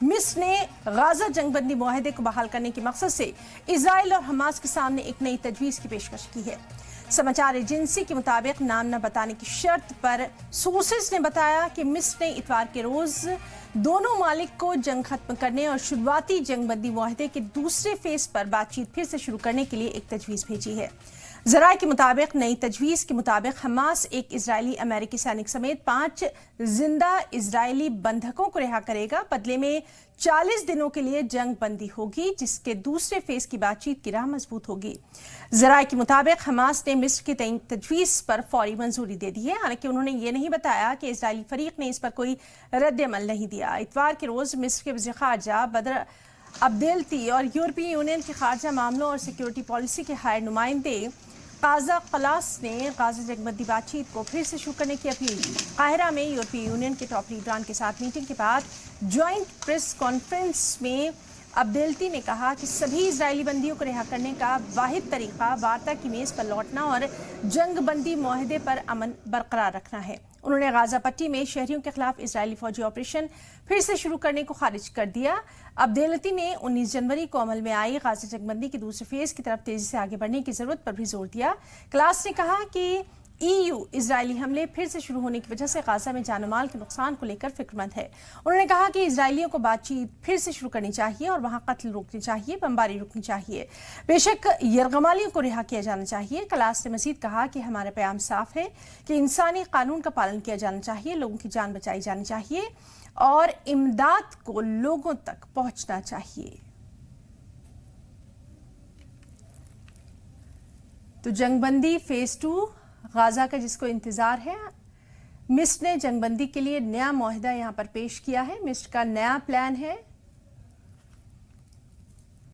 मिस्र ने गाजा जंगबंदी मुआहदे को बहाल करने के मकसद से इजराइल और हमास के सामने एक नई तजवीज़ की पेशकश की है। समाचार एजेंसी के मुताबिक नाम न बताने की शर्त पर सोर्सेज ने बताया कि मिस्र ने इतवार के रोज दोनों मालिक को जंग खत्म करने और शुरुआती जंगबंदी मुआहदे के दूसरे फेज पर बातचीत फिर से शुरू करने के लिए एक तजवीज़ भेजी है। ज़राए के मुताबिक नई तजवीज़ के मुताबिक हमास एक इजरायली अमेरिकी सैनिक समेत 5 जिंदा इजरायली बंधकों को रिहा करेगा। बदले में 40 दिनों के लिए जंग बंदी होगी, जिसके दूसरे फेज की बातचीत की राह मजबूत होगी। ज़राए के मुताबिक हमास ने मिस्र की तजवीज़ पर फौरी मंजूरी दे दी है, हालांकि उन्होंने ये नहीं बताया कि इजरायली फरीक ने इस पर कोई रद्द अमल नहीं दिया। इतवार के रोज मिस्र के वज़ीर ख़ारजा बदर अब्देलती और यूरोपीय यूनियन के खारजा मामलों और सिक्योरिटी पॉलिसी के हायर नुमाइंदे काजा कलास ने गाजा जंगबंदी बातचीत को फिर से शुरू करने की अपील की। काहिरा में यूरोपीय यूनियन के टॉप लीडरान के साथ मीटिंग के बाद ज्वाइंट प्रेस कॉन्फ्रेंस में अब्देलती ने कहा कि सभी इजरायली बंदियों को रिहा करने का वाहिद तरीका वार्ता की मेज पर लौटना और जंगबंदी मुआहदे पर अमन बरकरार रखना है। उन्होंने गाजा पट्टी में शहरियों के खिलाफ इजरायली फौजी ऑपरेशन फिर से शुरू करने को खारिज कर दिया। अब्देलती ने 19 जनवरी को अमल में आई गाजा जंगबंदी के दूसरे फेज की तरफ तेजी से आगे बढ़ने की जरूरत पर भी जोर दिया। क्लास ने कहा कि EU इजरायली हमले फिर से शुरू होने की वजह से गाजा में जानमाल के नुकसान को लेकर फिक्रमंद है। उन्होंने कहा कि इजरायलियों को बातचीत फिर से शुरू करनी चाहिए और वहां कत्ल रोकनी चाहिए, बमबारी रुकनी चाहिए, बेशक यरगमालियों को रिहा किया जाना चाहिए। क्लास ने मजीद कहा कि हमारा प्याम साफ है कि इंसानी कानून का पालन किया जाना चाहिए, लोगों की जान बचाई जानी चाहिए और इमदाद को लोगों तक पहुंचना चाहिए। तो जंगबंदी फेज 2 गाजा का जिसको इंतजार है, मिस्र ने जंगबंदी के लिए नया मुआहदा यहां पर पेश किया है। मिस्र का नया प्लान है